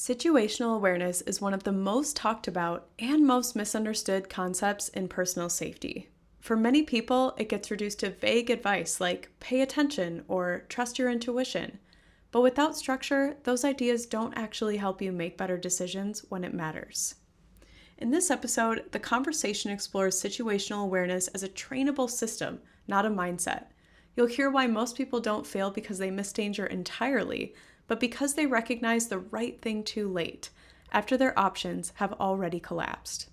Situational awareness is one of the most talked about and most misunderstood concepts in personal safety. For many people, it gets reduced to vague advice like pay attention or trust your intuition. But without structure, those ideas don't actually help you make better decisions when it matters. In this episode, the conversation explores situational awareness as a trainable system, not a mindset. You'll hear why most people don't fail because they miss danger entirely, but because they recognize the right thing too late, after their options have already collapsed.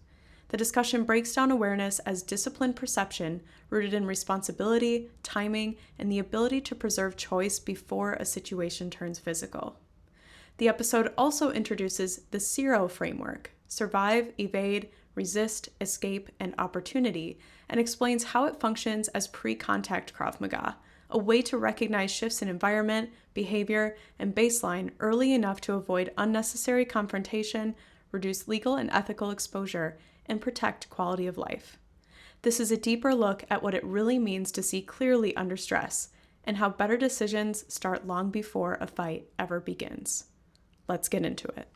The discussion breaks down awareness as disciplined perception rooted in responsibility, timing, and the ability to preserve choice before a situation turns physical. The episode also introduces the SEER-O framework: survive, evade, resist, escape, and opportunity, and explains how it functions as pre-contact Krav Maga, a way to recognize shifts in environment, behavior, and baseline early enough to avoid unnecessary confrontation, reduce legal and ethical exposure, and protect quality of life. This is a deeper look at what it really means to see clearly under stress, and how better decisions start long before a fight ever begins. Let's get into it.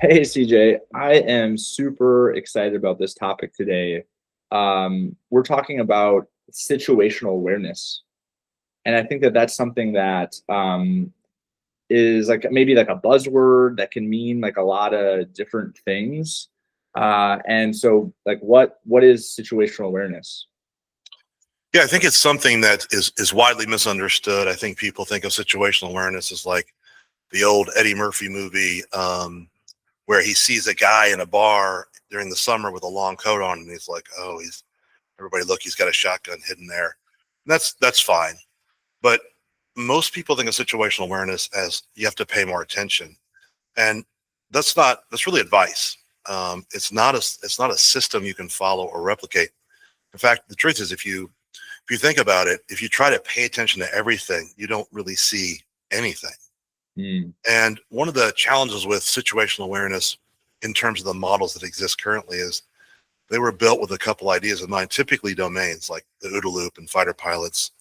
Hey CJ, I am super excited about this topic today. We're talking about situational awareness, and I think that that's something that is like maybe like a buzzword that can mean like a lot of different things. And so, like, what is situational awareness? Yeah, I think it's something that is widely misunderstood. I think people think of situational awareness as like the old Eddie Murphy movie, where he sees a guy in a bar during the summer with a long coat on, and he's like, "Oh, he's everybody look, he's got a shotgun hidden there." And that's fine, but most people think of situational awareness as you have to pay more attention, and that's really advice. It's not a system you can follow or replicate. In fact, the truth is, if you think about it, if you try to pay attention to everything, you don't really see anything. Hmm. And one of the challenges with situational awareness in terms of the models that exist currently is they were built with a couple ideas in mind, typically domains like the OODA loop and fighter pilots.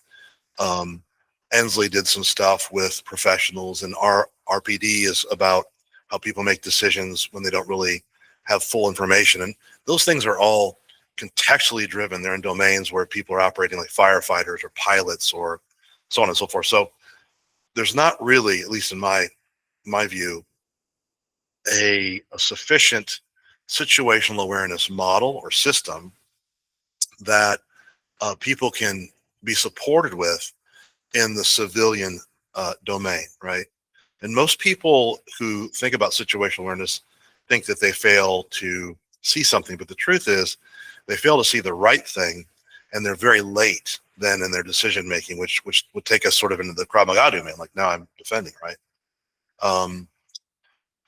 Um, Ensley did some stuff with professionals, and RPD is about how people make decisions when they don't really have full information. And those things are all contextually driven. They're in domains where people are operating like firefighters or pilots or so on and so forth. So there's not really, at least in my view, a sufficient situational awareness model or system that people can be supported with in the civilian domain, right? And most people who think about situational awareness think that they fail to see something, but the truth is they fail to see the right thing, and they're very late then in their decision making, which would take us sort of into the Krav Maga domain. Like now I'm defending, right? Um,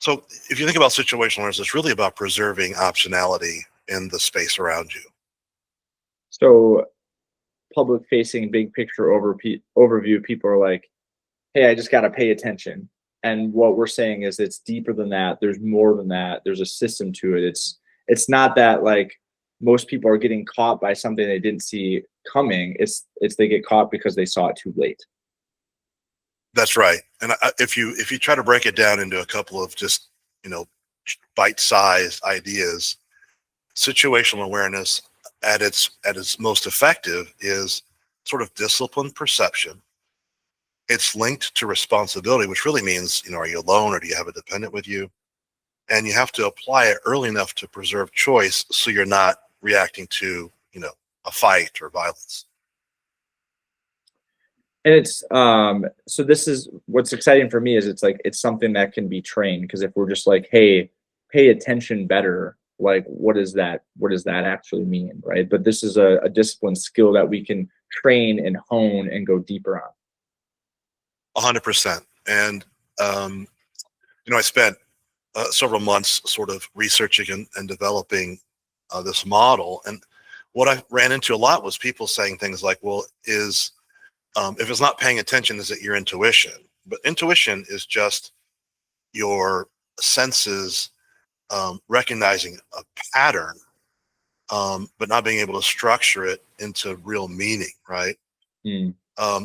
so if you think about situational awareness, it's really about preserving optionality in the space around you. So, public facing, big picture overview, people are like, "Hey, I just got to pay attention." And what we're saying is it's deeper than that. There's more than that. There's a system to it. It's not that like most people are getting caught by something they didn't see coming. It's they get caught because they saw it too late. That's right. And if you try to break it down into a couple of just you know bite-sized ideas, situational awareness at its most effective is sort of disciplined perception. It's linked to responsibility, which really means, are you alone or do you have a dependent with you? And you have to apply it early enough to preserve choice so you're not reacting to, a fight or violence. And it's so this is what's exciting for me is it's like it's something that can be trained because if we're just like, hey, pay attention better, like what does that actually mean, right? But this is a discipline skill that we can train and hone and go deeper on. 100%. And, I spent several months sort of researching and developing this model. And what I ran into a lot was people saying things like, well, if it's not paying attention, is it your intuition? But intuition is just your senses recognizing a pattern, but not being able to structure it into real meaning, right? Mm.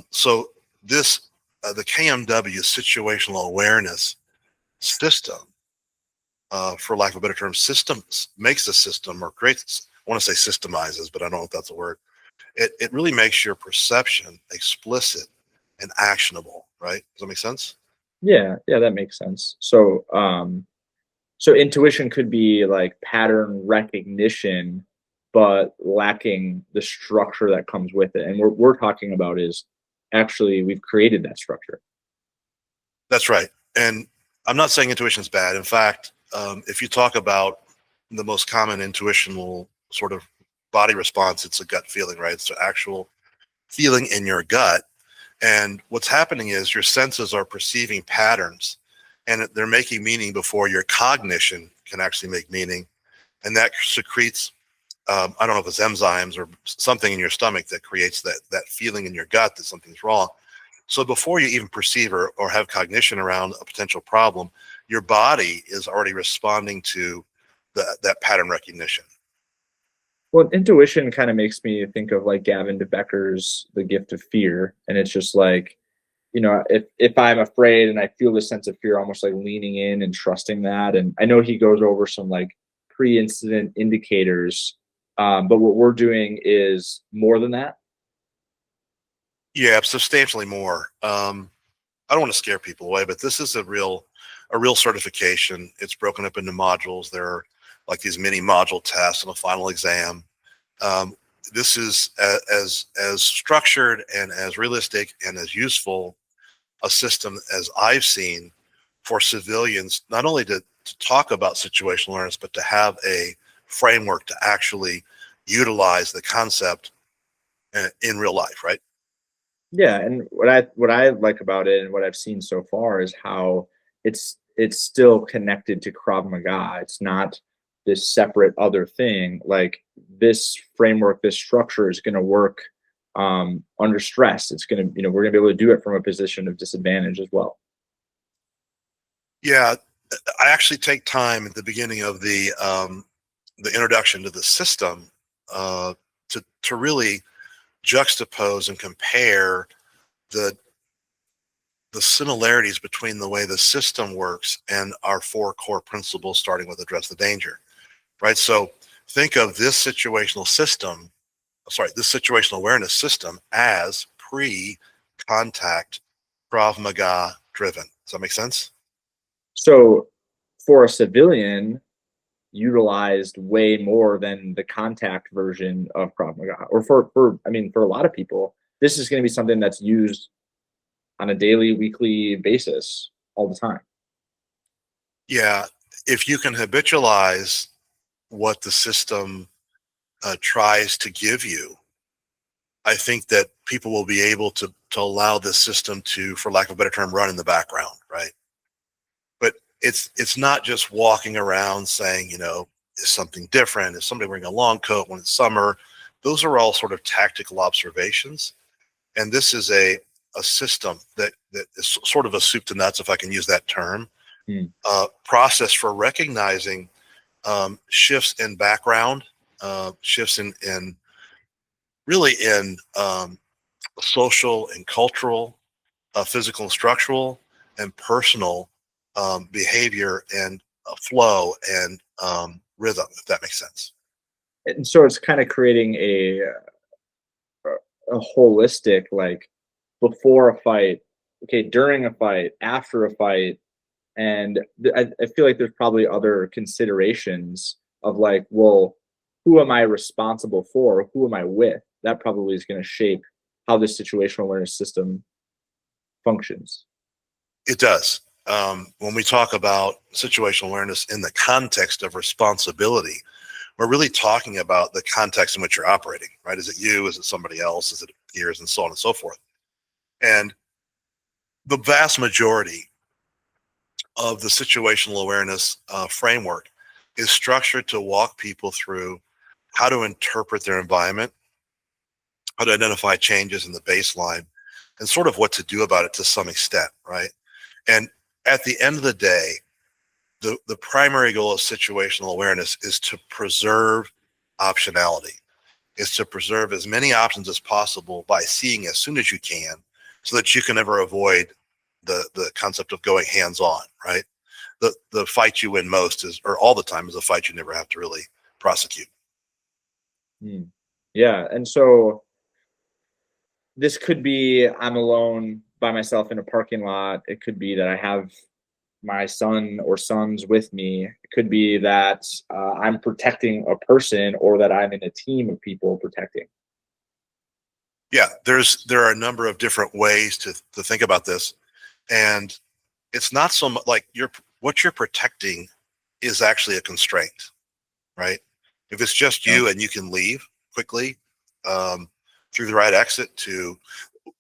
So this, the KMW situational awareness system, for lack of a better term, systems makes a system or creates, I want to say systemizes, but I don't know if that's a word. It really makes your perception explicit and actionable, right? Does that make sense? Yeah, yeah, that makes sense. So, so intuition could be like pattern recognition, but lacking the structure that comes with it. And we're talking about is actually we've created that structure. That's right. And I'm not saying intuition is bad. In fact, if you talk about the most common intuitional sort of body response, it's a gut feeling, right? It's the actual feeling in your gut. And what's happening is your senses are perceiving patterns and they're making meaning before your cognition can actually make meaning. And that secretes, I don't know if it's enzymes or something in your stomach that creates that feeling in your gut that something's wrong. So before you even perceive or have cognition around a potential problem, your body is already responding to that pattern recognition. Well, intuition kind of makes me think of like Gavin de Becker's The Gift of Fear. And it's just like, if I'm afraid and I feel this sense of fear, almost like leaning in and trusting that. And I know he goes over some like pre-incident indicators, but what we're doing is more than that. Yeah, substantially more. I don't want to scare people away, but this is a real certification. It's broken up into modules. There are like these mini module tests and a final exam. Um, this is as structured and as realistic and as useful a system as I've seen for civilians, not only to talk about situational awareness, but to have a framework to actually utilize the concept in real life, right? Yeah, and what I like about it and what I've seen so far is how it's still connected to Krav Maga. It's not this separate other thing. Like this framework, this structure is going to work under stress. It's going to, we're going to be able to do it from a position of disadvantage as well. Yeah, I actually take time at the beginning of the introduction to the system to really juxtapose and compare the the similarities between the way the system works and our four core principles, starting with address the danger, right? So think of this situational system, this situational awareness system as pre-contact Krav Maga driven. Does that make sense? So for a civilian, utilized way more than the contact version of Krav Maga. Or for I mean, for a lot of people, this is going to be something that's used on a daily, weekly basis all the time. Yeah. If you can habitualize what the system tries to give you, I think that people will be able to allow this system to, for lack of a better term, run in the background, right? But it's not just walking around saying, is something different? Is somebody wearing a long coat when it's summer? Those are all sort of tactical observations. And this is a system that is sort of a soup to nuts, if I can use that term, Hmm. process for recognizing shifts in background, shifts in really in social and cultural, physical and structural, and personal behavior and flow and rhythm, if that makes sense. And so it's kind of creating a holistic, like before a fight, okay, during a fight, after a fight, and I feel like there's probably other considerations of like, well, who am I responsible for? Who am I with? That probably is going to shape how this situational awareness system functions. It does. When we talk about situational awareness in the context of responsibility, we're really talking about the context in which you're operating, right? Is it you? Is it somebody else? Is it peers and so on and so forth? And the vast majority of the situational awareness framework is structured to walk people through how to interpret their environment, how to identify changes in the baseline, and sort of what to do about it to some extent, right? And at the end of the day, the primary goal of situational awareness is to preserve optionality, is to preserve as many options as possible by seeing as soon as you can, so that you can never avoid the concept of going hands-on, right? The fight you win most is, or all the time, is a fight you never have to really prosecute. Hmm. Yeah. And so this could be I'm alone by myself in a parking lot. It could be that I have my son or sons with me. It could be that I'm protecting a person, or that I'm in a team of people protecting. Yeah, there are a number of different ways to think about this, and it's not so much like what you're protecting is actually a constraint, right? If it's just Yeah. you and you can leave quickly um, through the right exit to,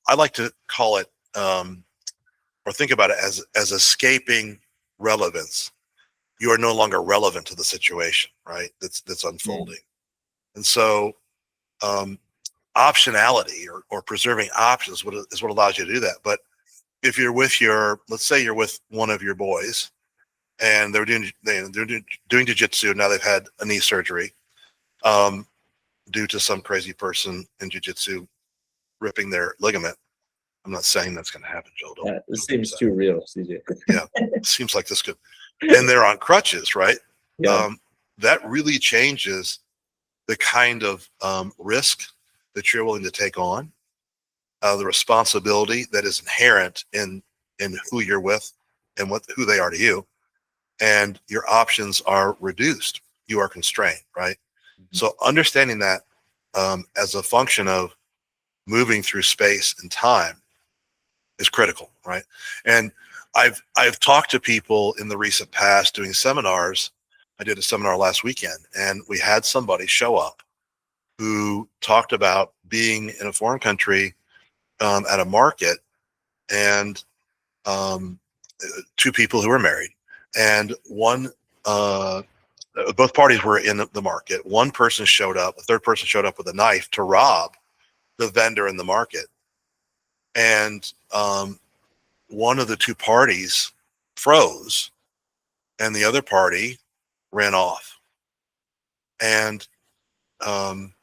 I like to call it or think about it as escaping relevance. You are no longer relevant to the situation, right? That's Mm. unfolding, and so um, optionality or preserving options is what allows you to do that. But if you're with let's say you're with one of your boys, and they're doing jujitsu. Now they've had a knee surgery um, due to some crazy person in jujitsu ripping their ligament. I'm not saying that's going to happen, Joe. This Don't get seems upset. too real, CJ. Yeah, seems like this could, and they're on crutches, right? Yeah. That really changes the kind of risk that you're willing to take on, the responsibility that is inherent in who you're with and who they are to you, and your options are reduced. You are constrained, right? Mhm. So understanding that as a function of moving through space and time is critical, right? And I've talked to people in the recent past doing seminars. I did a seminar last weekend, and we had somebody show up who talked about being in a foreign country at a market, and um, two people who were married, and uh, both parties were in the market. One person showed up, a third person showed up with a knife to rob the vendor in the market, and one of the two parties froze, and the other party ran off, and um,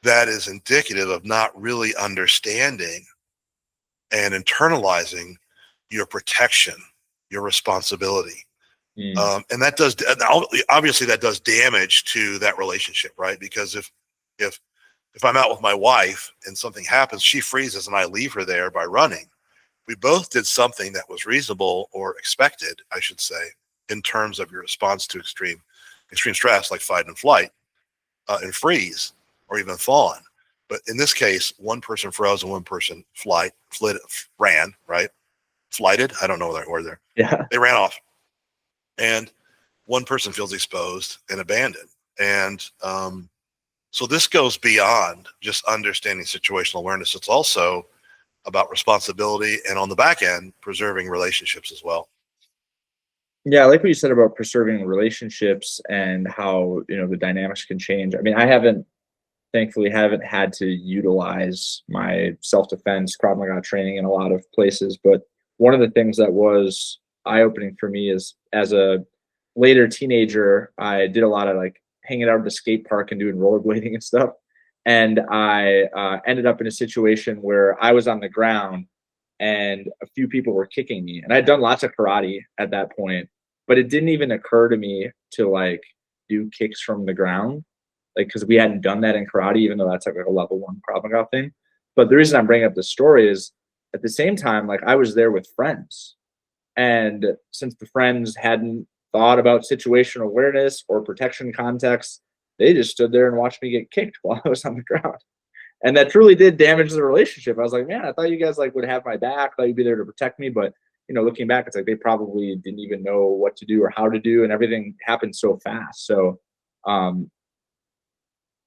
that is indicative of not really understanding and internalizing your protection, your responsibility. Mm. And that does, obviously that does damage to that relationship, right? Because if if I'm out with my wife and something happens, she freezes and I leave her there by running. We both did something that was reasonable, or expected, I should say, in terms of your response to extreme stress, like fight and flight, and freeze, or even fawn. But in this case, one person froze and one person ran, right? Flighted. I don't know the right word there. Yeah. They ran off, and one person feels exposed and abandoned. And so this goes beyond just understanding situational awareness. It's also about responsibility, and on the back end, preserving relationships as well. Yeah, I like what you said about preserving relationships and how, the dynamics can change. I mean, I haven't thankfully haven't had to utilize my self-defense Krav Maga training in a lot of places, but one of the things that was eye-opening for me is as a later teenager, I did a lot of like hanging out at the skate park and doing rollerblading and stuff. And I ended up in a situation where I was on the ground and a few people were kicking me. And I'd done lots of karate at that point, but it didn't even occur to me to like do kicks from the ground, like because we hadn't done that in karate, even though that's like a level one Krav Maga thing. But the reason I'm bringing up this story is at the same time, like I was there with friends, and since the friends hadn't thought about situational awareness or protection context, they just stood there and watched me get kicked while I was on the ground. And that truly did damage the relationship. I was like, man, I thought you guys like would have my back, thought you'd be there to protect me. But looking back, it's like they probably didn't even know what to do or how to do, and everything happened so fast. So um,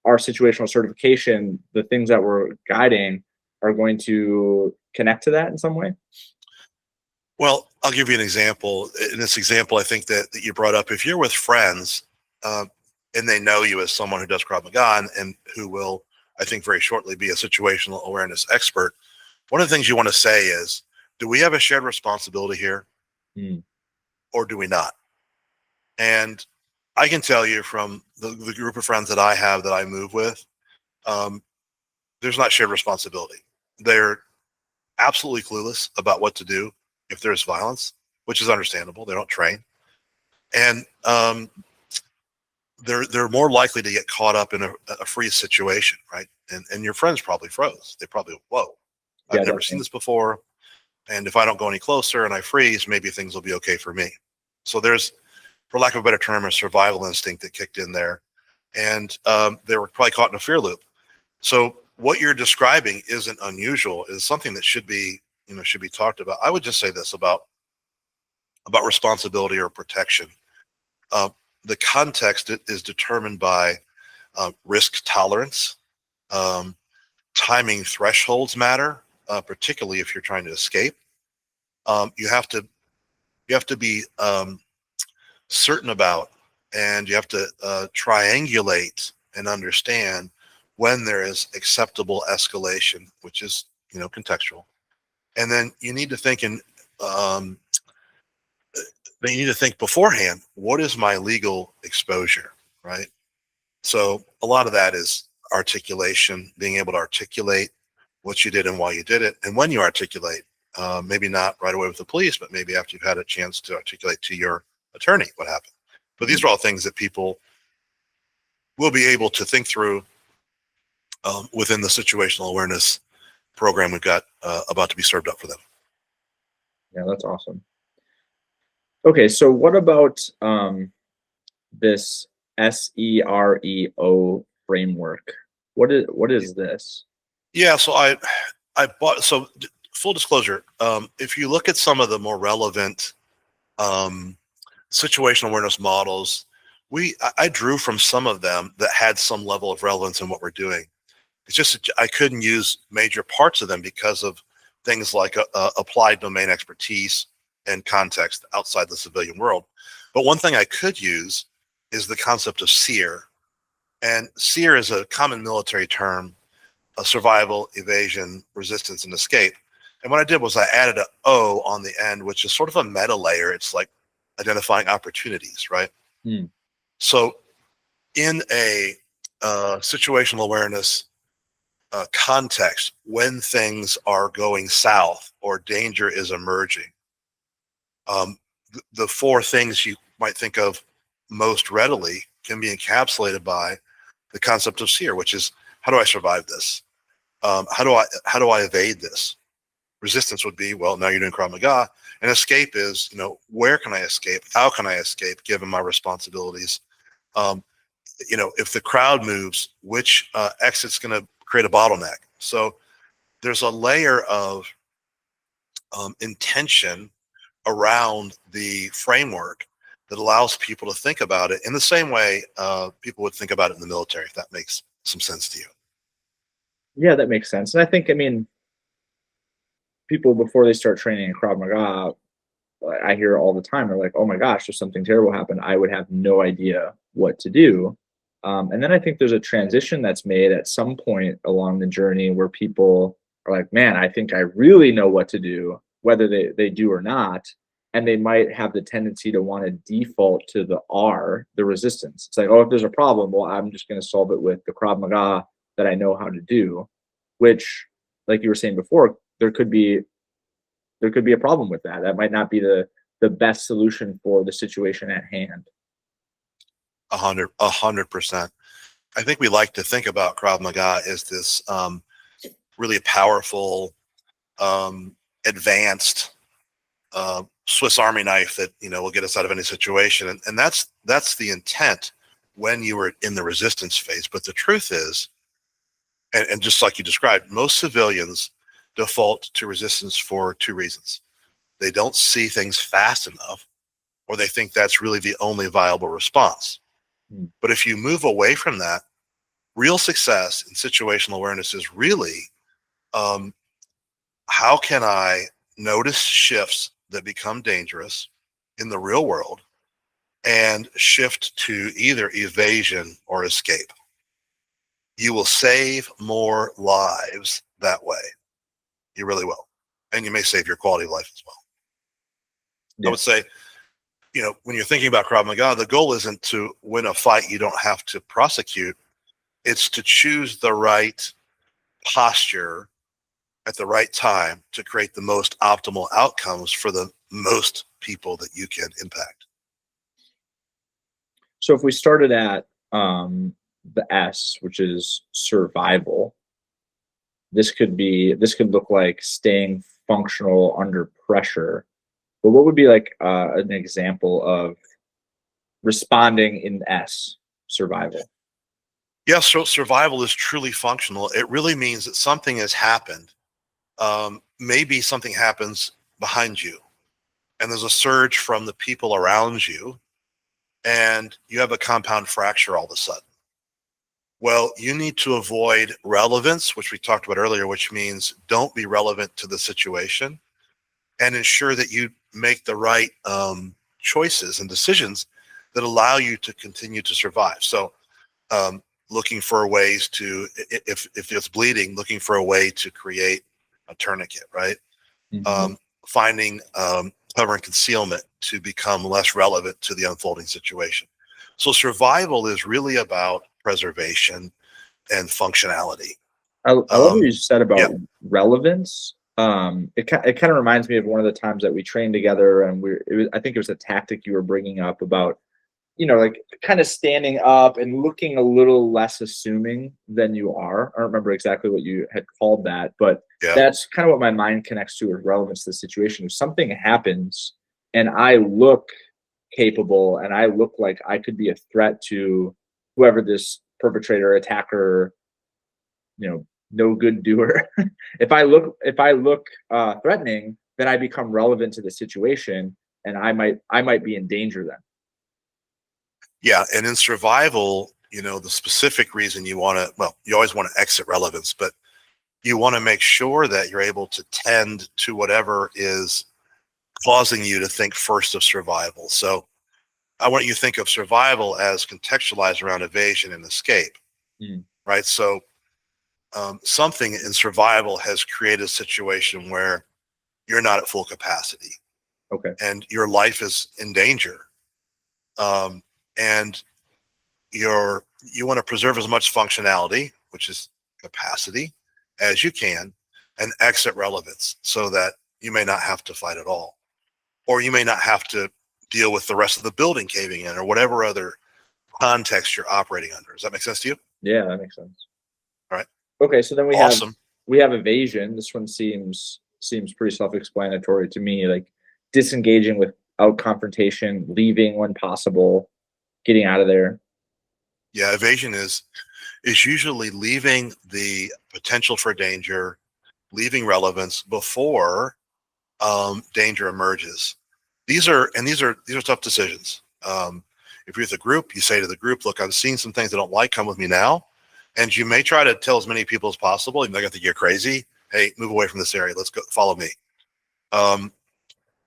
our situational certification, the things that we're guiding are going to connect to that in some way. Well, I'll give you an example. In this example, I think that you brought up, if you're with friends uh, and they know you as someone who does Krav Maga and who will, I think, very shortly be a situational awareness expert, one of the things you want to say is, do we have a shared responsibility here, Mm. or do we not? And I can tell you from the group of friends that I have that I move with, there's not shared responsibility. They're absolutely clueless about what to do if there's violence, which is understandable. They don't train. And they're more likely to get caught up in a freeze situation, right? And your friends probably froze. They probably, whoa, I've Yeah, never seen definitely. this before. And if I don't go any closer and I freeze, maybe things will be okay for me. So there's, for lack of a better term, a survival instinct that kicked in there. And they were probably caught in a fear loop. So what you're describing isn't unusual. It's something that should be, should be talked about. I would just say this about responsibility or protection. Uh, the context is determined by risk tolerance. Um, Timing thresholds matter, particularly if you're trying to escape. You have to be certain about, and you have to triangulate and understand when there is acceptable escalation, which is contextual. And then you need to think um, you need to think beforehand, what is my legal exposure, right? So a lot of that is articulation, being able to articulate what you did and why you did it. And when you articulate, maybe not right away with the police, but maybe after you've had a chance to articulate to your attorney what happened. But these are all things that people will be able to think through within the situational awareness program we've got about to be served up for them. Yeah, that's awesome. Okay, so what about this SEER-O framework? What is this? Yeah, so I bought, so full disclosure, if you look at some of the more relevant situational awareness models, I drew from some of them that had some level of relevance in what we're doing. It's just I couldn't use major parts of them because of things like applied domain expertise and context outside the civilian world. But one thing I could use is the concept of SEER. And SEER is a common military term, survival, evasion, resistance, and escape. And what I did was I added an O on the end, which is sort of a meta layer. It's like identifying opportunities, right? Hmm. So in a situational awareness context, when things are going south or danger is emerging, the four things you might think of most readily can be encapsulated by the concept of SEER, which is, how do I survive this? How do I evade this? Resistance would be, well, now you're doing Krav Maga, and escape is, where can I escape? How can I escape given my responsibilities? If the crowd moves, which exit's going to create a bottleneck? So there's a layer of intention around the framework that allows people to think about it in the same way people would think about it in the military, if that makes some sense to you. Yeah, that makes sense. And I mean, people before they start training in Krav Maga, I hear all the time, they're like, "Oh my gosh, if something terrible happened, I would have no idea what to do." And then I think there's a transition that's made at some point along the journey where people are like, "Man, I think I really know what to do," whether they do or not. And they might have the tendency to want to default to the R, the resistance. It's like, oh, if there's a problem, well, I'm just going to solve it with the Krav Maga that I know how to do, which, like you were saying before, there could be a problem with that. That might not be the best solution for the situation at hand. 100%. I think we like to think about Krav Maga as this really powerful, advanced Swiss Army knife that will get us out of any situation, and that's the intent when you were in the resistance phase. But the truth is, and just like you described, most civilians default to resistance for two reasons: they don't see things fast enough, or they think that's really the only viable response. Hmm. But if you move away from that, real success in situational awareness is really how can I notice shifts that become dangerous in the real world and shift to either evasion or escape. You will save more lives that way. You really will. And you may save your quality of life as well. I Yeah. would say when you're thinking about Krav Maga, the goal isn't to win a fight you don't have to prosecute. It's to choose the right posture at the right time to create the most optimal outcomes for the most people that you can impact. So if we started at the S, which is survival, this could look like staying functional under pressure. But what would be like an example of responding in S, survival? Yes, so survival is truly functional. It really means that something has happened. Maybe something happens behind you, and there's a surge from the people around you, and you have a compound fracture all of a sudden. Well, you need to avoid relevance, which we talked about earlier, which means don't be relevant to the situation, and ensure that you make the right choices and decisions that allow you to continue to survive. So looking for ways to, if it's bleeding, looking for a way to create a tourniquet, right? Mhm. Finding cover and concealment to become less relevant to the unfolding situation. So survival is really about preservation and functionality. I love what you said Yeah, about relevance. It kind of reminds me of one of the times that we trained together, and I think it was a tactic you were bringing up about, like kind of standing up and looking a little less assuming than you are. I don't remember exactly what you had called that, but yeah, that's kind of what my mind connects to with relevance to the situation. If something happens and I look capable and I look like I could be a threat to whoever this perpetrator, attacker, no good doer. If I look threatening, then I become relevant to the situation, and I might be in danger then. yeah. And in survival, the specific reason you want to, well, you always want to exit relevance, but you want to make sure that you're able to tend to whatever is causing you to think first of survival. So I want you to think of survival as contextualized around evasion and escape, Mm, right? So something in survival has created a situation where you're not at full capacity okay. and your life is in danger. Um, and you want to preserve as much functionality, which is capacity, as you can, and exit relevance so that you may not have to fight at all, or you may not have to deal with the rest of the building caving in, or whatever other context you're operating under. Does that make sense to you? Yeah, that makes sense. All right. Okay, so then Awesome. we have evasion. This one seems pretty self-explanatory to me, like disengaging without confrontation, leaving when possible, getting out of there. Yeah, evasion is usually leaving the potential for danger, leaving relevance before danger emerges. These are tough decisions. If you're with a group, you say to the group, "Look, I'm seeing some things I don't like. Come with me now." And you may try to tell as many people as possible. You're not going to think you're crazy. Hey, move away from this area. Let's go. Follow me. Um,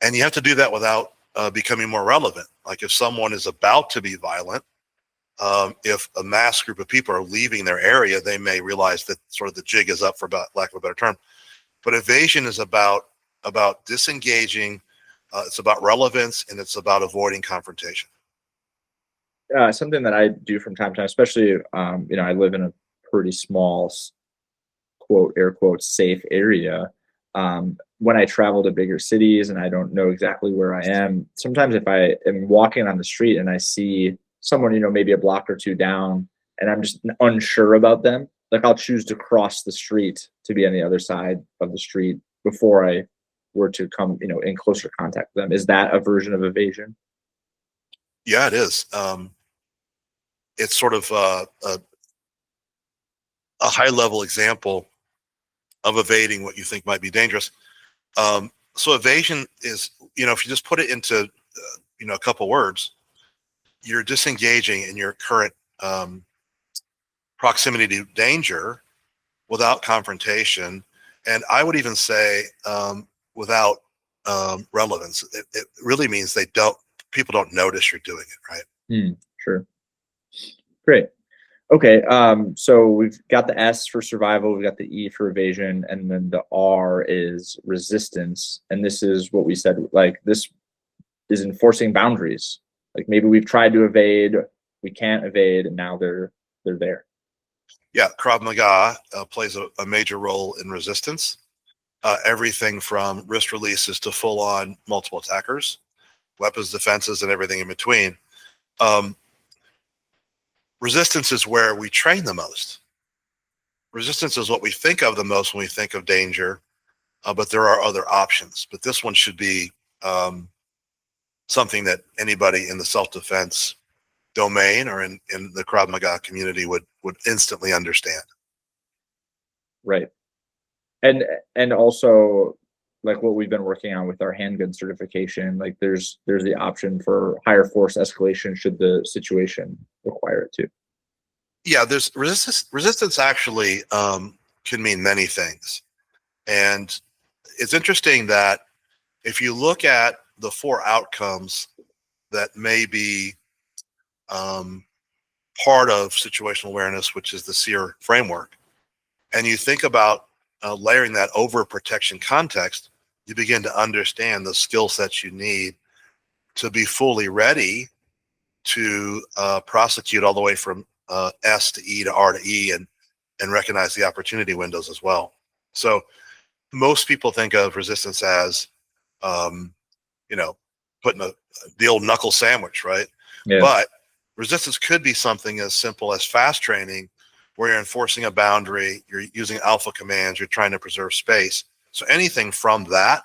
and you have to do that without becoming more relevant. Like if someone is about to be violent, if a mass group of people are leaving their area, they may realize that sort of the jig is up, for about lack of a better term. But evasion is about disengaging. It's about relevance, and it's about avoiding confrontation. Something that I do from time to time, especially I live in a pretty small quote air quotes safe area. When I travel to bigger cities and I don't know exactly where I am, sometimes if I am walking on the street and I see someone, maybe a block or two down, and I'm just unsure about them, like I'll choose to cross the street to be on the other side of the street before I were to come, in closer contact with them. Is that a version of evasion? Yeah, it is. It's sort of a high level example of evading what you think might be dangerous. So evasion is, if you just put it into, a couple words, you're disengaging in your current proximity to danger without confrontation. And I would even say without relevance. It really means people don't notice you're doing it, right? Sure. Great. Okay, so we've got the S for survival, we've got the E for evasion, and then the R is resistance. And this is what we said, like this is enforcing boundaries. Like maybe we've tried to evade, we can't evade, and now they're there. Yeah, Krav Maga plays a major role in resistance. Everything from wrist releases to full-on multiple attackers, weapons defenses, and everything in between. Resistance is where we train the most. Resistance is what we think of the most when we think of danger, but there are other options. But this one should be something that anybody in the self-defense domain or in the Krav Maga community would instantly understand. Right. And also like what we've been working on with our handgun certification, like there's the option for higher force escalation should the situation require it to. Yeah, there's resistance. Resistance actually can mean many things. And it's interesting that if you look at the 4 outcomes that may be part of situational awareness, which is the SEER framework, and you think about layering that over protection context, you begin to understand the skill sets you need to be fully ready to prosecute all the way from S to E to R to E and recognize the opportunity windows as well. So most people think of resistance as, you know, putting the old knuckle sandwich, right? Yeah. But resistance could be something as simple as fast training, where you're enforcing a boundary, you're using alpha commands, you're trying to preserve space. So anything from that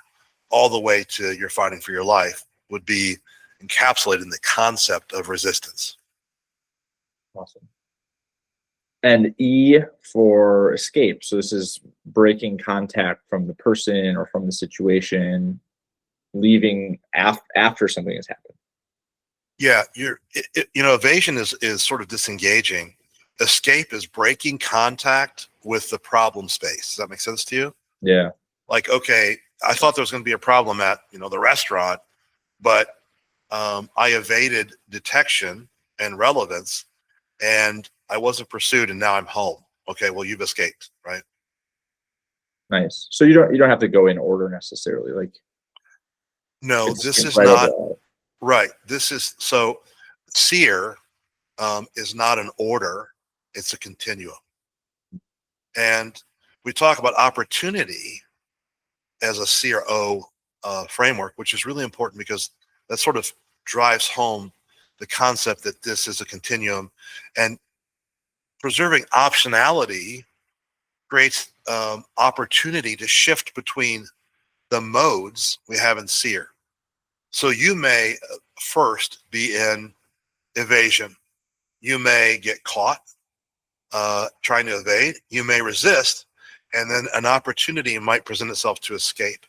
all the way to you're fighting for your life would be encapsulated in the concept of resistance. Awesome. And E for escape. So this is breaking contact from the person or from the situation, leaving after something has happened. Yeah, evasion is sort of disengaging. Escape is breaking contact with the problem space. Does that make sense to you? Yeah. Like, okay, I thought there was going to be a problem at the restaurant, but I evaded detection and relevance, and I wasn't pursued, and now I'm home. Okay, well, you've escaped, right? Nice. So you don't have to go in order necessarily. Like No, it's this is right not overall. right. This is so SEER is not an order; it's a continuum. And we talk about opportunity as a SEER-O framework, which is really important because that sort of drives home the concept that this is a continuum, and preserving optionality creates opportunity to shift between the modes we have in SEER. So you may first be in evasion. You may get caught trying to evade. You may resist, and then an opportunity might present itself to escape.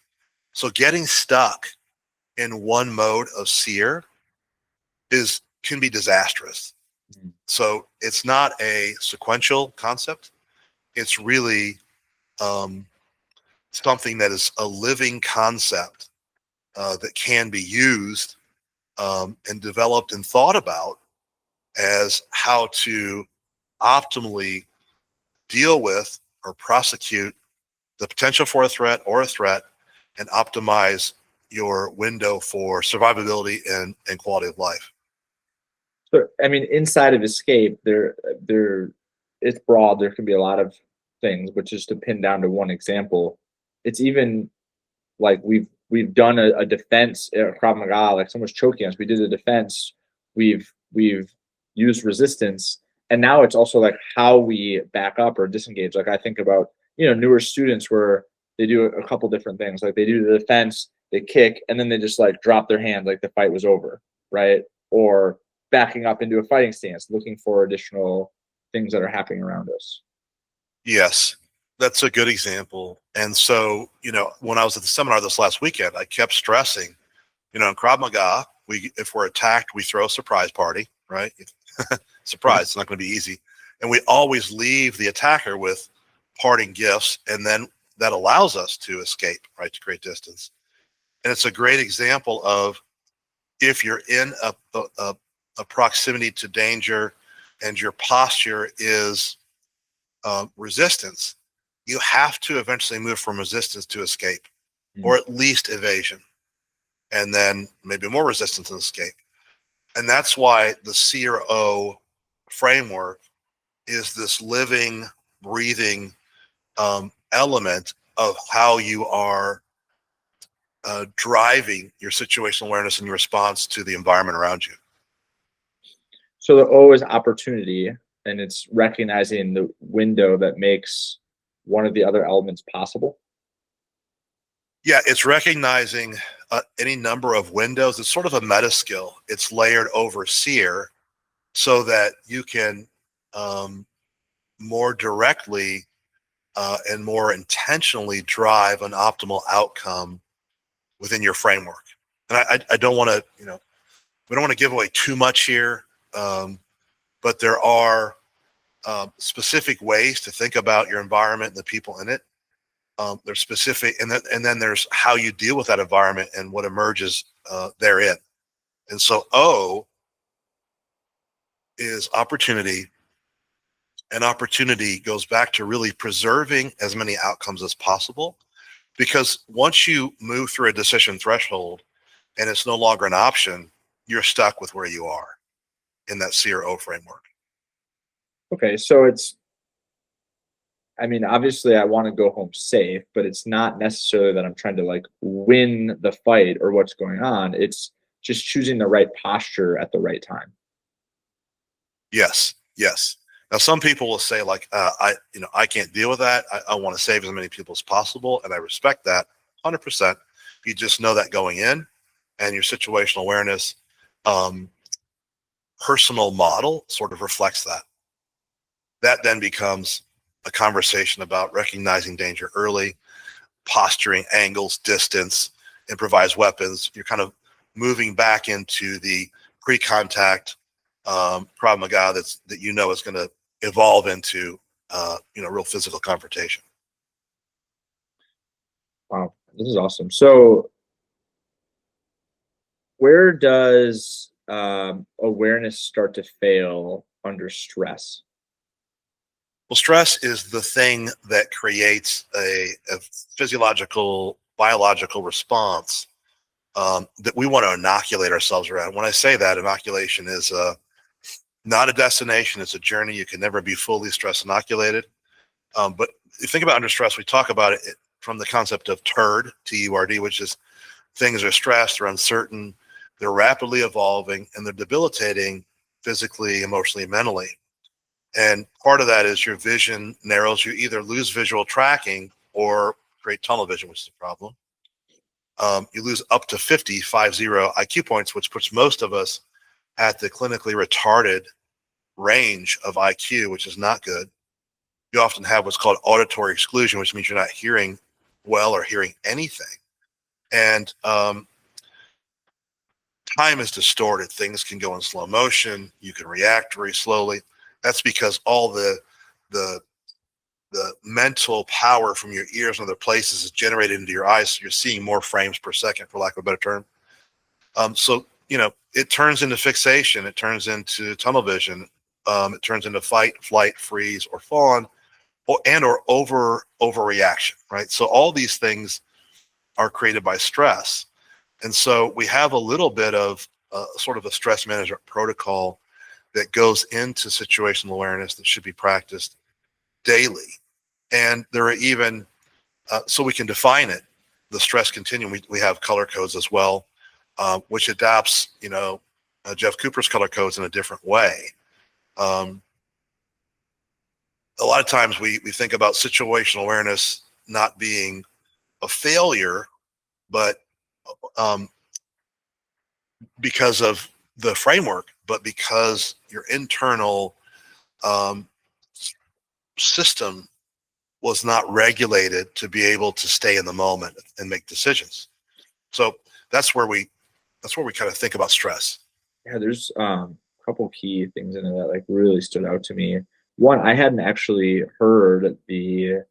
So getting stuck in one mode of SEER can be disastrous. So it's not a sequential concept. It's really something that is a living concept that can be used and developed and thought about as how to optimally deal with or prosecute the potential for a threat and optimize your window for survivability and quality of life. So I mean, inside of escape, it's broad. There can be a lot of things, but just to pin down to one example, it's even like we've done a defense Krav Maga, like someone's choking us. We did a defense. We've used resistance, and now it's also like how we back up or disengage. Like I think about newer students where they do a couple different things. Like they do the defense, they kick, and then they just like drop their hand like the fight was over, right? Or backing up into a fighting stance, looking for additional things that are happening around us. Yes, that's a good example. And so, when I was at the seminar this last weekend, I kept stressing, in Krav Maga, if we're attacked, we throw a surprise party, right? Surprise, it's not going to be easy. And we always leave the attacker with parting gifts, and then that allows us to escape, right, to great distance. And it's a great example of if you're in a proximity to danger and your posture is resistance, you have to eventually move from resistance to escape, or at least evasion. and then maybe more resistance and escape. And that's why the SEER-O framework is this living, breathing element of how you are driving your situational awareness and your response to the environment around you. So the O is opportunity, and it's recognizing the window that makes one of the other elements possible. Yeah, it's recognizing any number of windows. It's sort of a meta skill. It's layered over SEER so that you can more directly and more intentionally drive an optimal outcome within your framework. And I don't want to, we don't want to give away too much here, but there are specific ways to think about your environment and the people in it. There's specific, and then there's how you deal with that environment and what emerges therein. And so O is opportunity, and opportunity goes back to really preserving as many outcomes as possible, because once you move through a decision threshold and it's no longer an option, you're stuck with where you are in that SEER-O framework. Okay, so I mean, obviously I want to go home safe, but it's not necessarily that I'm trying to like win the fight or what's going on. It's just choosing the right posture at the right time. Yes, yes. Now, some people will say like, I can't deal with that. I want to save as many people as possible. And I respect that 100%. You just know that going in, and your situational awareness personal model sort of reflects that. That then becomes a conversation about recognizing danger early, posturing, angles, distance, improvised weapons. You're kind of moving back into the pre-contact Krav Maga that is going to evolve into real physical confrontation. Wow, this is awesome. So where does awareness start to fail under stress? Well, stress is the thing that creates a physiological, biological response that we want to inoculate ourselves around. When I say that, inoculation is not a destination, it's a journey. You can never be fully stress inoculated. But if you think about under stress, we talk about it from the concept of TURD, T-U-R-D, which is things are stressed, they're uncertain, they're rapidly evolving, and they're debilitating physically, emotionally, mentally. And part of that is your vision narrows. You either lose visual tracking or create tunnel vision, which is a problem. You lose up to 50 IQ points, which puts most of us at the clinically retarded range of IQ, which is not good. You often have what's called auditory exclusion, which means you're not hearing well or hearing anything. And time is distorted. Things can go in slow motion. You can react very slowly. That's because all the mental power from your ears and other places is generated into your eyes. So you're seeing more frames per second, for lack of a better term. So it turns into fixation. It turns into tunnel vision. It turns into fight, flight, freeze, or fawn, or overreaction. Right. So all these things are created by stress, and so we have a little bit of sort of a stress management protocol that goes into situational awareness that should be practiced daily. And there are even, so we can define it, the stress continuum, we have color codes as well, which adapts, Jeff Cooper's color codes in a different way. A lot of times we think about situational awareness not being a failure, but because of the framework, but because your internal system was not regulated to be able to stay in the moment and make decisions. So that's where we kind of think about stress. Yeah, there's a couple key things in it that like really stood out to me. One, I hadn't actually heard the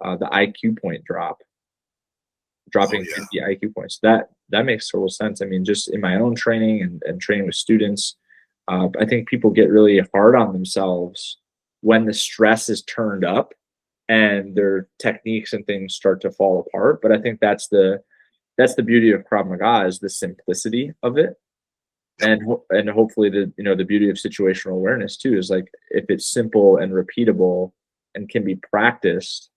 IQ point dropping 50 IQ points. That makes total sense. I mean, just in my own training and training with students, I think people get really hard on themselves when the stress is turned up and their techniques and things start to fall apart. But I think that's the that's the beauty of Krav Maga, is the simplicity of it. Yep. And hopefully the beauty of situational awareness too is like if it's simple and repeatable and can be practiced,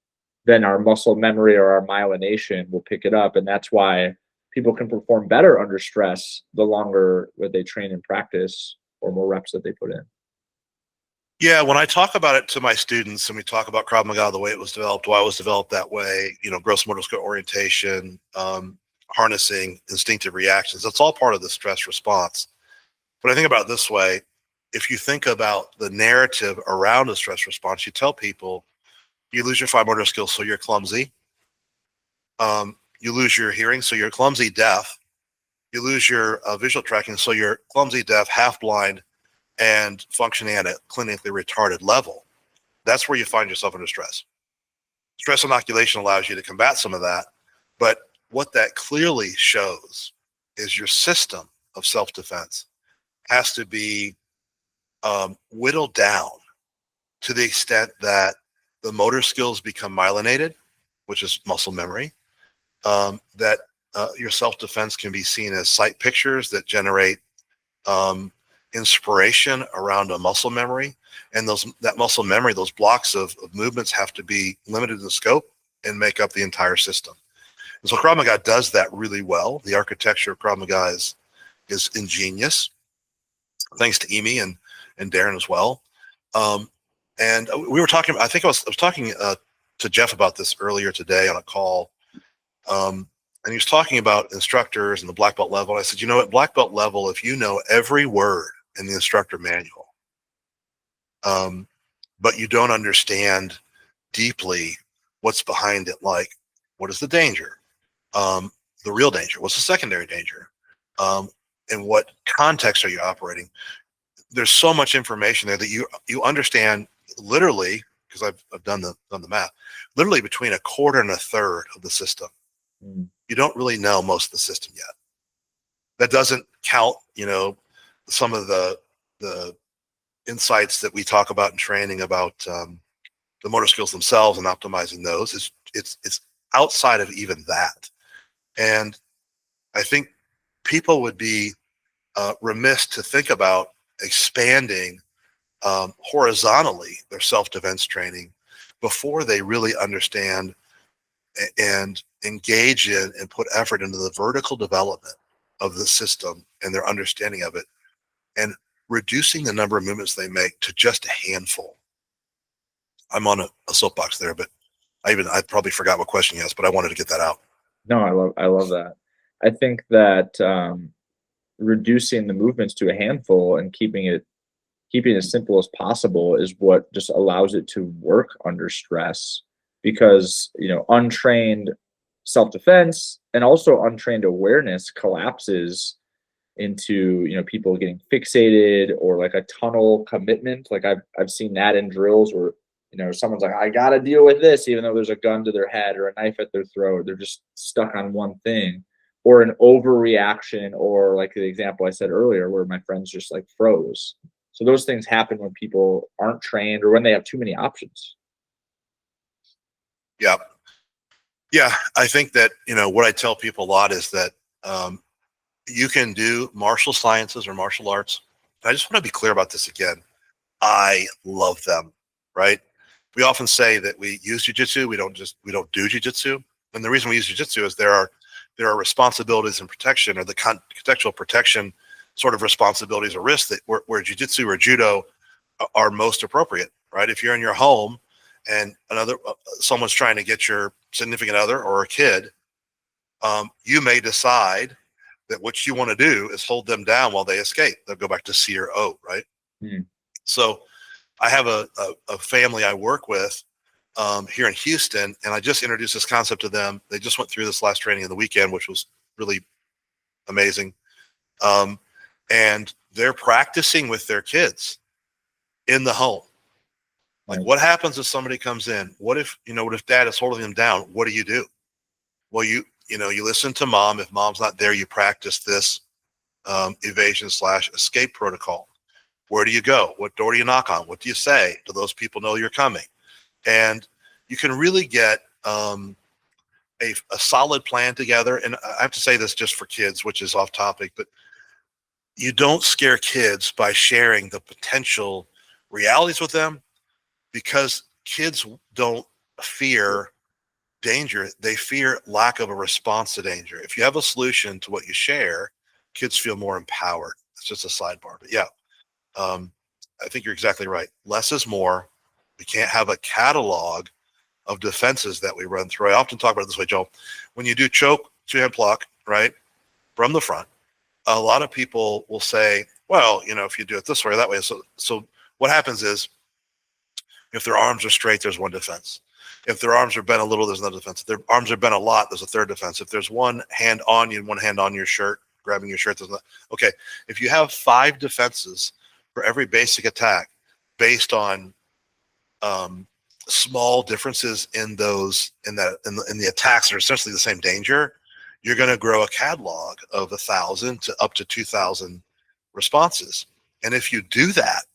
then our muscle memory or our myelination will pick it up. And that's why people can perform better under stress the longer that they train and practice or more reps that they put in. Yeah, when I talk about it to my students and we talk about Krav Maga, the way it was developed, why it was developed that way, gross motor skill orientation, harnessing instinctive reactions, that's all part of the stress response. But I think about it this way. If you think about the narrative around a stress response, you tell people you lose your fine motor skills, so you're clumsy. You lose your hearing, so you're clumsy deaf. You lose your visual tracking, so you're clumsy deaf, half blind, and functioning at a clinically retarded level. That's where you find yourself under stress. Stress inoculation allows you to combat some of that, but what that clearly shows is your system of self-defense has to be whittled down to the extent that the motor skills become myelinated, which is muscle memory, that your self-defense can be seen as sight pictures that generate inspiration around a muscle memory. And that muscle memory, those blocks of movements have to be limited in scope and make up the entire system. And so Krav Maga does that really well. The architecture of Krav Maga is ingenious, thanks to Emi and Darren as well. And we were talking, I think I was talking to Jeff about this earlier today on a call. And he was talking about instructors and the black belt level. I said, at black belt level, if you know every word in the instructor manual, but you don't understand deeply what's behind it, like what is the danger, the real danger, what's the secondary danger, in what context are you operating? There's so much information there that you understand literally, because I've done the math, literally between a quarter and a third of the system. You don't really know most of the system yet. That doesn't count, some of the insights that we talk about in training about the motor skills themselves and optimizing those. It's outside of even that. And I think people would be remiss to think about expanding horizontally their self-defense training before they really understand and engage in and put effort into the vertical development of the system and their understanding of it, and reducing the number of movements they make to just a handful. I'm on a soapbox there, but I probably forgot what question you asked, but I wanted to get that out. No, I love that. I think that reducing the movements to a handful and keeping it as simple as possible is what just allows it to work under stress, because untrained self-defense and also untrained awareness collapses into people getting fixated or like a tunnel commitment. Like I've seen that in drills where someone's like, I gotta deal with this, even though there's a gun to their head or a knife at their throat. They're just stuck on one thing, or an overreaction, or like the example I said earlier where my friends just like froze. So those things happen when people aren't trained or when they have too many options. Yeah. Yeah. I think that, what I tell people a lot is that you can do martial sciences or martial arts. I just want to be clear about this again. I love them, right? We often say that we use jujitsu. We don't do jujitsu. And the reason we use jujitsu is there are responsibilities and protection, or the contextual protection sort of responsibilities or risks that where jujitsu or judo are most appropriate, right? If you're in your home and someone's trying to get your significant other or a kid, you may decide that what you want to do is hold them down while they escape. They'll go back to SEER-O, right? So I have a family I work with here in Houston, and I just introduced this concept to them. They just went through this last training of the weekend, which was really amazing. And they're practicing with their kids in the home. Like, what happens if somebody comes in? What if dad is holding them down? What do you do? Well, you listen to mom. If mom's not there, you practice this evasion/escape protocol. Where do you go? What door do you knock on? What do you say? Do those people know you're coming? And you can really get a solid plan together. And I have to say this just for kids, which is off topic, but you don't scare kids by sharing the potential realities with them, because kids don't fear danger. They fear lack of a response to danger. If you have a solution to what you share, kids feel more empowered. It's just a sidebar, but yeah, I think you're exactly right. Less is more. We can't have a catalog of defenses that we run through. I often talk about it this way, Joe. When you do choke, two-hand pluck, right, from the front, a lot of people will say, well, if you do it this way or that way. So what happens is, if their arms are straight, there's one defense. If their arms are bent a little, there's another defense. If their arms are bent a lot, there's a third defense. If there's one hand on you and one hand on your shirt, grabbing your shirt, there's not. Okay, if you have 5 defenses for every basic attack based on small differences in the attacks that are essentially the same danger, you're going to grow a catalog of 1,000 to up to 2,000 responses. And if you do that,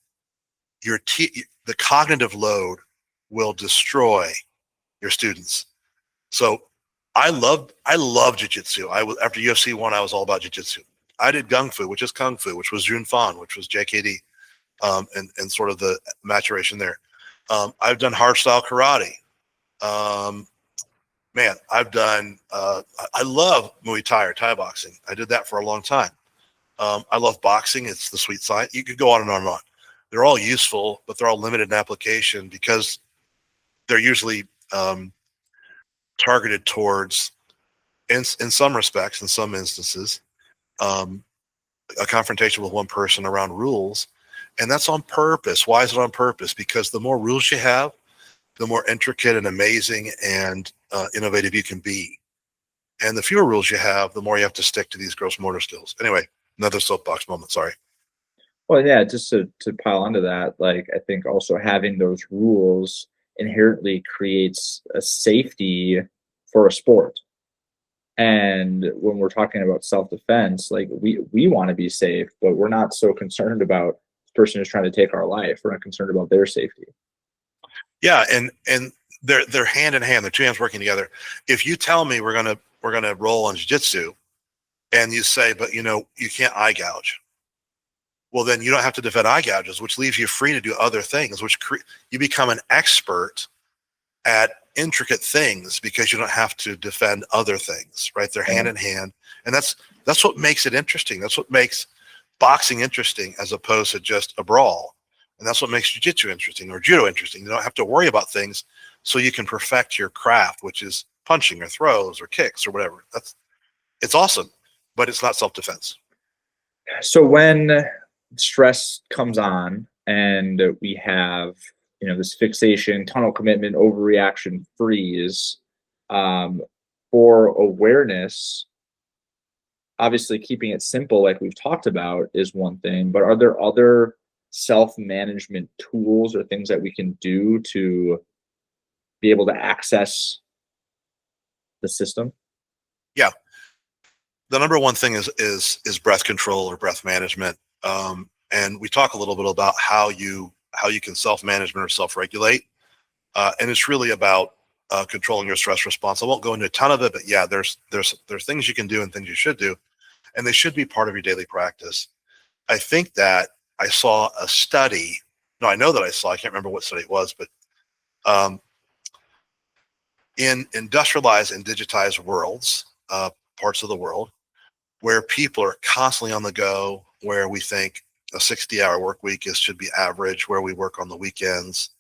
the cognitive load will destroy your students. So I loved jiu-jitsu. After UFC 1, I was all about jiu-jitsu. I did gung fu, which is kung fu, which was Jun Fan, which was JKD, and sort of the maturation there. I've done hardstyle karate. I've done, I love Muay Thai or Thai boxing. I did that for a long time. I love boxing. It's the sweet side. You could go on and on and on. They're all useful, but they're all limited in application because they're usually targeted towards, in some respects, in some instances, a confrontation with one person around rules. And that's on purpose. Why is it on purpose? Because the more rules you have, the more intricate and amazing and innovative you can be. And the fewer rules you have, the more you have to stick to these gross motor skills. Anyway, another soapbox moment. Sorry. Well, yeah, just to pile onto that, like I think also having those rules inherently creates a safety for a sport. And when we're talking about self-defense, like we want to be safe, but we're not so concerned about the person who's trying to take our life. We're not concerned about their safety. Yeah, and they're hand in hand. They're two hands working together. If you tell me we're gonna roll on jiu-jitsu, and you say, but you can't eye gouge, well, then you don't have to defend eye gouges, which leaves you free to do other things, which you become an expert at intricate things because you don't have to defend other things, right? They're hand in hand. And that's what makes it interesting. That's what makes boxing interesting as opposed to just a brawl. And that's what makes jiu-jitsu interesting or judo interesting. You don't have to worry about things, so you can perfect your craft, which is punching or throws or kicks or whatever. It's awesome, but it's not self-defense. So when stress comes on and we have this fixation, tunnel commitment, overreaction, freeze, for awareness, obviously keeping it simple like we've talked about is one thing, but are there other self-management tools or things that we can do to be able to access the system? Yeah, the number one thing is breath control or breath management. And we talk a little bit about how you can self-management or self-regulate. And it's really about controlling your stress response. I won't go into a ton of it, but yeah, there's things you can do and things you should do, and they should be part of your daily practice. I think that I saw a study. No, I know that I can't remember what study it was, but in industrialized and digitized worlds, parts of the world, where people are constantly on the go, where we think a 60-hour work week should be average, where we work on the weekends.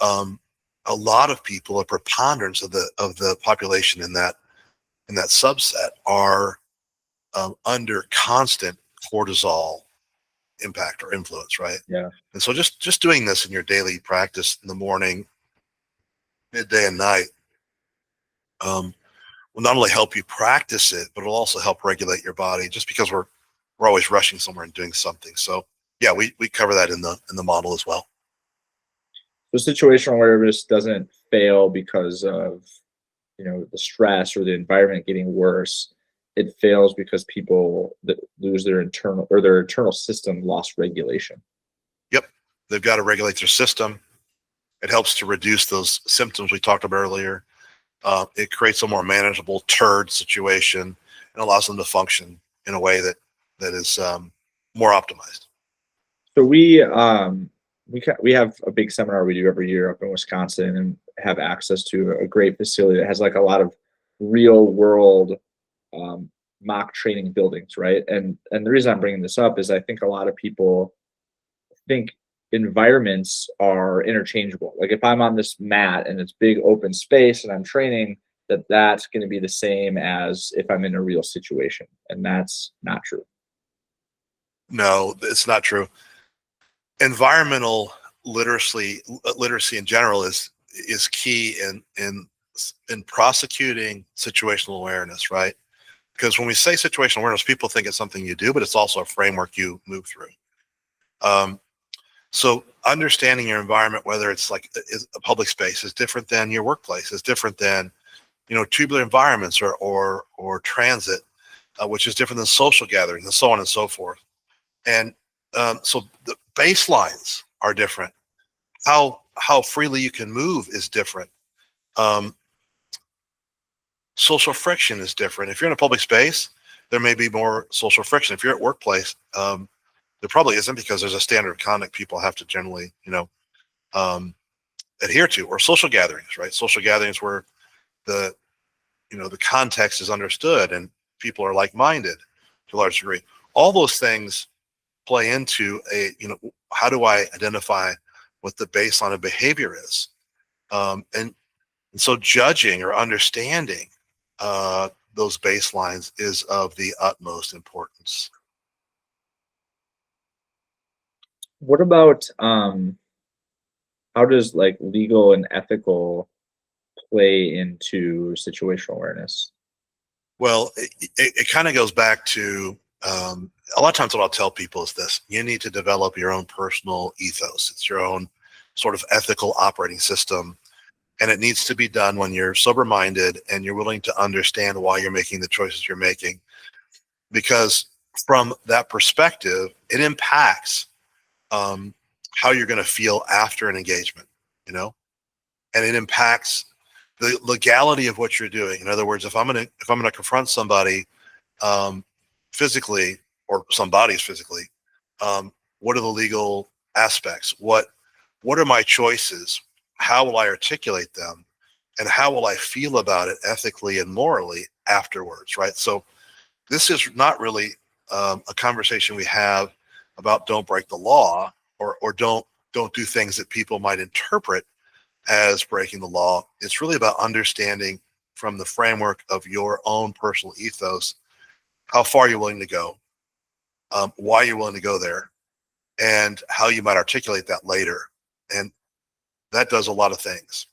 A lot of people, a preponderance of the population in that subset, are under constant cortisol impact or influence, right? Yeah. And so just doing this in your daily practice in the morning, midday, and night will not only help you practice it, but it'll also help regulate your body, just because we're always rushing somewhere and doing something. So yeah, we cover that in the model as well. So situational awareness doesn't fail because of the stress or the environment getting worse. It fails because people that lose their internal system lost regulation. Yep, they've got to regulate their system. It helps to reduce those symptoms we talked about earlier. It creates a more manageable turd situation and allows them to function in a way that is more optimized. So we have a big seminar we do every year up in Wisconsin and have access to a great facility that has like a lot of real world um, mock training buildings, right? And the reason I'm bringing this up is I think a lot of people think environments are interchangeable. Like if I'm on this mat and it's big open space and I'm training, that's going to be the same as if I'm in a real situation, and that's not true. No, it's not true. Environmental literacy in general is key in prosecuting situational awareness, right? Because when we say situational awareness, people think it's something you do, but it's also a framework you move through. So understanding your environment, whether it's like a public space, is different than your workplace, is different than tubular environments or transit, which is different than social gatherings and so on and so forth. And so the baselines are different. How freely you can move is different. Um, Social friction is different. If you're in a public space, there may be more social friction. If you're at workplace, there probably isn't, because there's a standard of conduct people have to generally, um, adhere to, or social gatherings, right? Social gatherings where the the context is understood and people are like-minded to a large degree. All those things play into how do I identify what the baseline of behavior is, and so judging or understanding those baselines is of the utmost importance. What about how does like legal and ethical play into situational awareness? Well, it kind of goes back to a lot of times what I'll tell people is this: you need to develop your own personal ethos. It's your own sort of ethical operating system. And it needs to be done when you're sober-minded and you're willing to understand why you're making the choices you're making. Because from that perspective, it impacts how you're going to feel after an engagement, and it impacts the legality of what you're doing. In other words, if I'm going to confront somebody um, physically, or some bodies physically, what are the legal aspects? What are my choices? How will I articulate them? And how will I feel about it ethically and morally afterwards, right? So this is not really a conversation we have about don't break the law, or don't do things that people might interpret as breaking the law. It's really about understanding from the framework of your own personal ethos how far you're willing to go, why you're willing to go there, and how you might articulate that later. And that does a lot of things.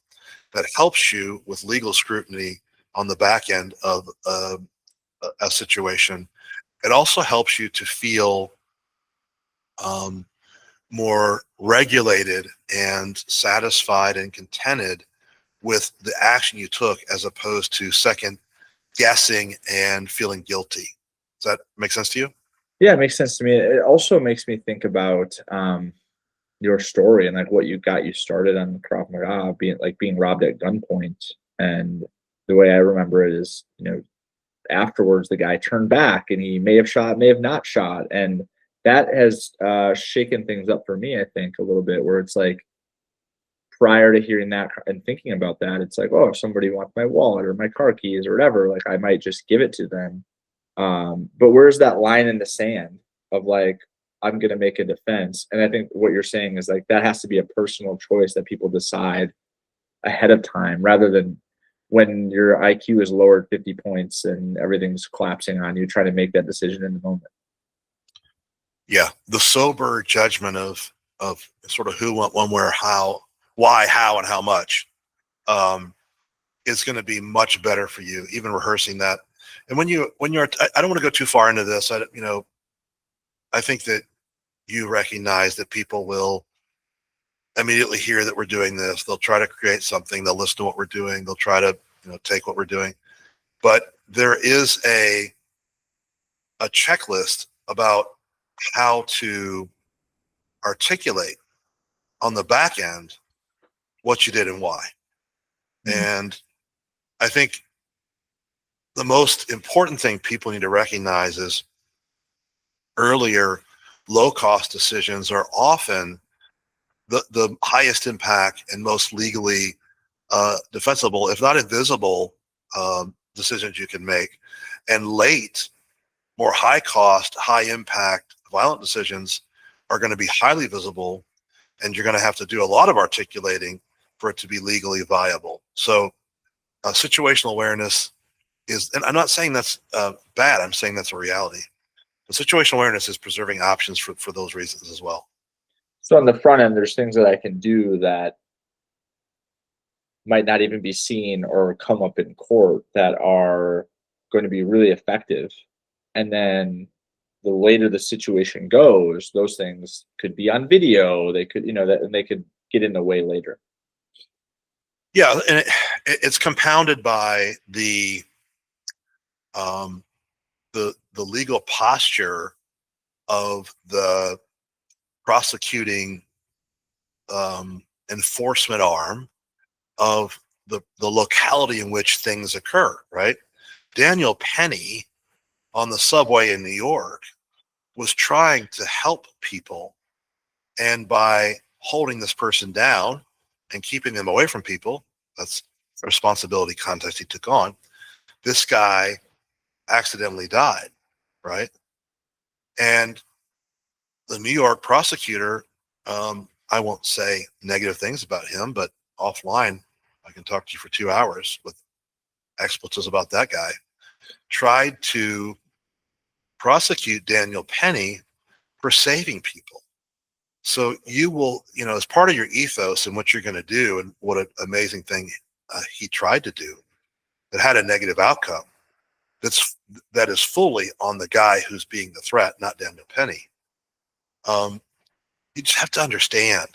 That helps you with legal scrutiny on the back end of a situation. It also helps you to feel um, more regulated and satisfied and contented with the action you took, as opposed to second guessing and feeling guilty. Does that make sense to you? Yeah, it makes sense to me. It also makes me think about your story and like what you started on Krav Maga, being robbed at gunpoint. And the way I remember it is, afterwards the guy turned back and he may have shot, may have not shot. And that has shaken things up for me, I think, a little bit, where it's like prior to hearing that and thinking about that, it's like, oh, if somebody wants my wallet or my car keys or whatever, like I might just give it to them. But where's that line in the sand of like, I'm going to make a defense? And I think what you're saying is like that has to be a personal choice that people decide ahead of time, rather than when your IQ is lowered 50 points and everything's collapsing on you, trying to make that decision in the moment. Yeah, the sober judgment of sort of who, what, when, where, how, why, how, and how much um, is going to be much better for you. Even rehearsing that, and I don't want to go too far into this. I think that you recognize that people will immediately hear that we're doing this. They'll try to create something. They'll listen to what we're doing. They'll try to take what we're doing. But there is a checklist about how to articulate on the back end what you did and why. Mhm. And I think the most important thing people need to recognize is earlier low-cost decisions are often the highest impact and most legally defensible, if not invisible, decisions you can make. And late, more high cost, high impact, violent decisions are going to be highly visible, and you're going to have to do a lot of articulating for it to be legally viable. So situational awareness is, and I'm not saying that's bad, I'm saying that's a reality. The situational awareness is preserving options for those reasons as well. So on the front end, there's things that I can do that might not even be seen or come up in court that are going to be really effective. And then the later the situation goes, those things could be on video. They could, and they could get in the way later. Yeah, and it's compounded by um, the legal posture of the prosecuting enforcement arm of the locality in which things occur, right? Daniel Penny on the subway in New York was trying to help people. And by holding this person down and keeping them away from people, that's the responsibility context he took on, this guy accidentally died, right? And the New York prosecutor, I won't say negative things about him, but offline, I can talk to you for 2 hours with expletives about that guy, tried to prosecute Daniel Penny for saving people. So you will, as part of your ethos and what you're going to do, and what an amazing thing he tried to do that had a negative outcome, that is fully on the guy who's being the threat, not Daniel Penny. You just have to understand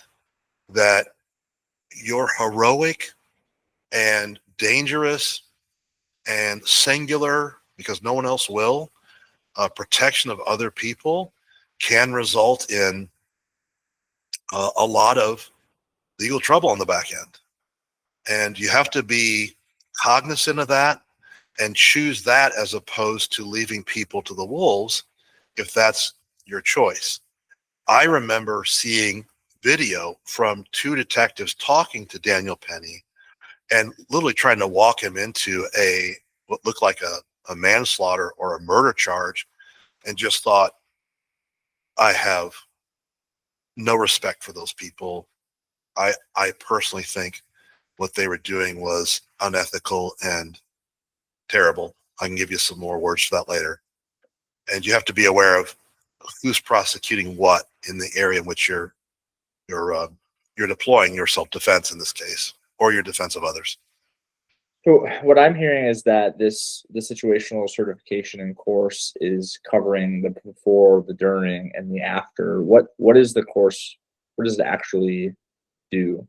that your heroic and dangerous and singular, because no one else will, protection of other people can result in a lot of legal trouble on the back end. And you have to be cognizant of that and choose that as opposed to leaving people to the wolves if that's your choice. I remember seeing video from 2 detectives talking to Daniel Penny and literally trying to walk him into what looked like a manslaughter or a murder charge, and just thought, I have no respect for those people. I personally think what they were doing was unethical and terrible. I can give you some more words for that later. And you have to be aware of who's prosecuting what in the area in which you're deploying your self-defense in this case, or your defense of others. So what I'm hearing is that the situational certification and course is covering the before, the during, and the after. What is the course? What does it actually do?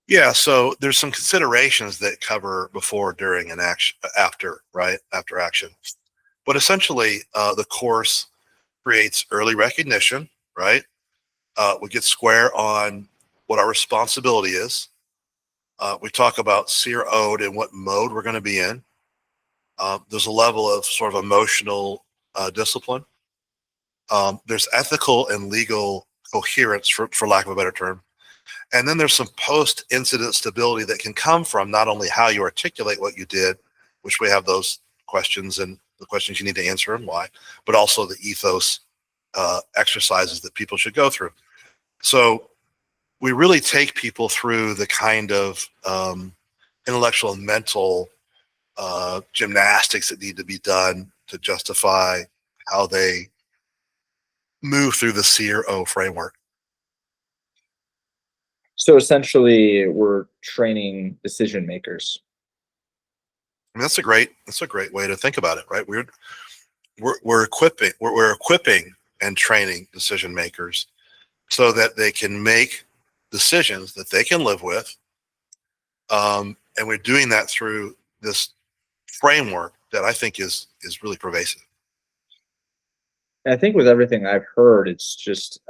Yeah, so there's some considerations that cover before, during, and after, right? After action. But essentially, the course creates early recognition, right? We get square on what our responsibility is. We talk about SEER-O and what mode we're going to be in. There's a level of sort of emotional discipline. There's ethical and legal coherence, for lack of a better term. And then there's some post-incident stability that can come from not only how you articulate what you did, which we have those questions and the questions you need to answer and why, but also the ethos exercises that people should go through. So we really take people through the kind of intellectual and mental gymnastics that need to be done to justify how they move through the SEER-O framework. So essentially, we're training decision makers. I mean, that's a great way to think about it, right? We're equipping and training decision makers so that they can make decisions that they can live with, and we're doing that through this framework that I think is really pervasive. And I think with everything I've heard, it's just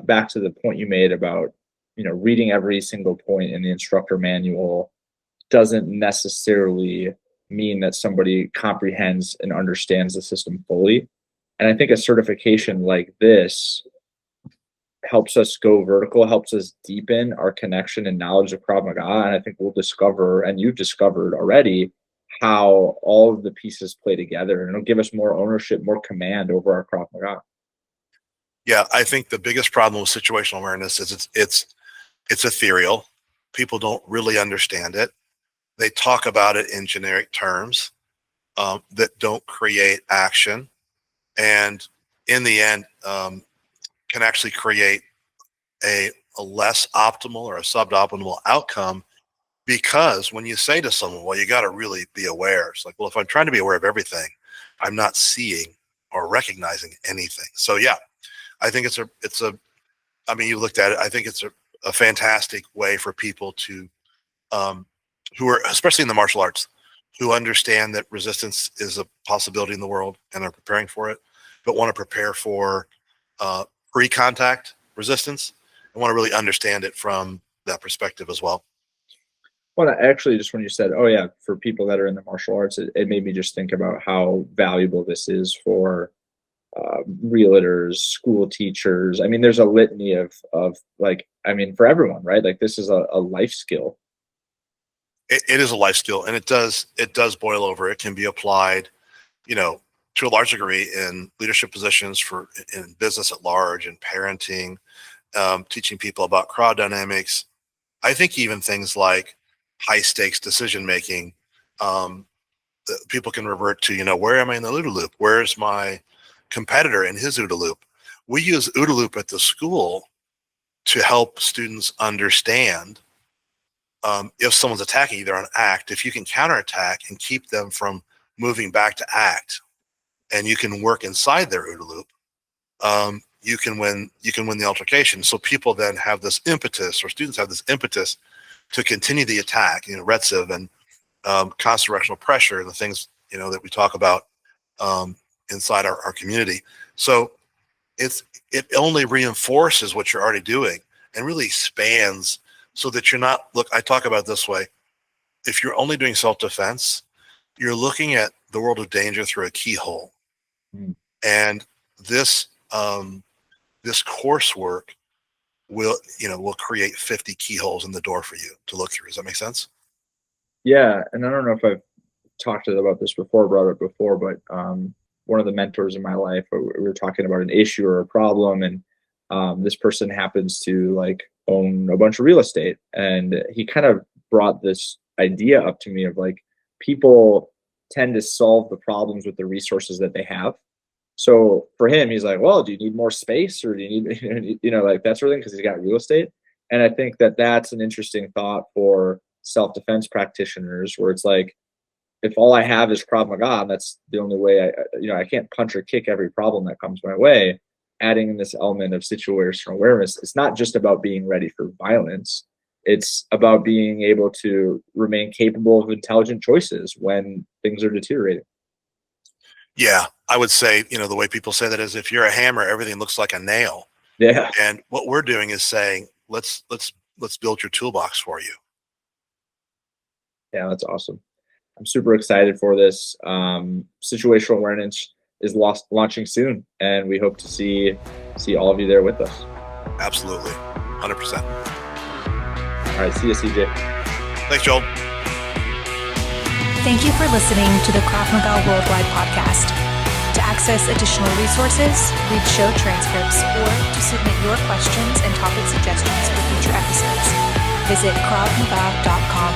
back to the point you made about reading every single point in the instructor manual, doesn't necessarily mean that somebody comprehends and understands the system fully. And I think a certification like this helps us go vertical, helps us deepen our connection and knowledge of Krav Maga. And I think we'll discover, and you've discovered already, how all of the pieces play together, and it'll give us more ownership, more command over our Krav Maga. Yeah, I think the biggest problem with situational awareness is it's ethereal. People don't really understand it. They talk about it in generic terms that don't create action, and in the end, can actually create a less optimal or a suboptimal outcome. Because when you say to someone, well, you got to really be aware. It's like, well, if I'm trying to be aware of everything, I'm not seeing or recognizing anything. So yeah, I think I mean, you looked at it, I think it's a fantastic way for people to, who are, especially in the martial arts, who understand that resistance is a possibility in the world and are preparing for it, but want to prepare for pre-contact resistance and want to really understand it from that perspective as well. Well, actually, just when you said, "Oh yeah," for people that are in the martial arts, it made me just think about how valuable this is for realtors, school teachers. I mean, there's a litany of like, I mean, for everyone, right? Like this is a life skill. It is a life skill, and it does boil over. It can be applied, to a large degree in leadership positions in business at large and parenting, teaching people about crowd dynamics. I think even things like high stakes decision making, people can revert to, where am I in the OODA loop? Where's my competitor in his OODA loop? We use OODA loop at the school to help students understand if someone's attacking you, they're on act. If you can counterattack and keep them from moving back to act, and you can work inside their OODA loop, you can win the altercation. So people then have this impetus, or students have this impetus to continue the attack, retsive and constant directional pressure, and the things that we talk about inside our community. So it only reinforces what you're already doing and really expands, so that you're not, look, I talk about it this way: if you're only doing self-defense, you're looking at the world of danger through a keyhole. And this this coursework will create 50 keyholes in the door for you to look through. Does that make sense? Yeah, and I don't know if I've talked about this before, brought it before, but one of the mentors in my life, we were talking about an issue or a problem, and this person happens to like own a bunch of real estate, and he kind of brought this idea up to me of like, people tend to solve the problems with the resources that they have. So for him, he's like, well, do you need more space, or do you need, like that sort of thing, because he's got real estate. And I think that that's an interesting thought for self-defense practitioners, where it's like, if all I have is Krav Maga, and that's the only way I can't punch or kick every problem that comes my way. Adding in this element of situational awareness, it's not just about being ready for violence. It's about being able to remain capable of intelligent choices when things are deteriorating. Yeah, I would say, the way people say that is, if you're a hammer, everything looks like a nail. Yeah. And what we're doing is saying, let's build your toolbox for you. Yeah, that's awesome. I'm super excited for this. Situational awareness is launching soon, and we hope to see all of you there with us. Absolutely, 100%. All right, see you, CJ. Thanks, Joel. Thank you for listening to the Krav Maga Worldwide podcast. To access additional resources, read show transcripts, or to submit your questions and topic suggestions for future episodes, visit kravmaga.com/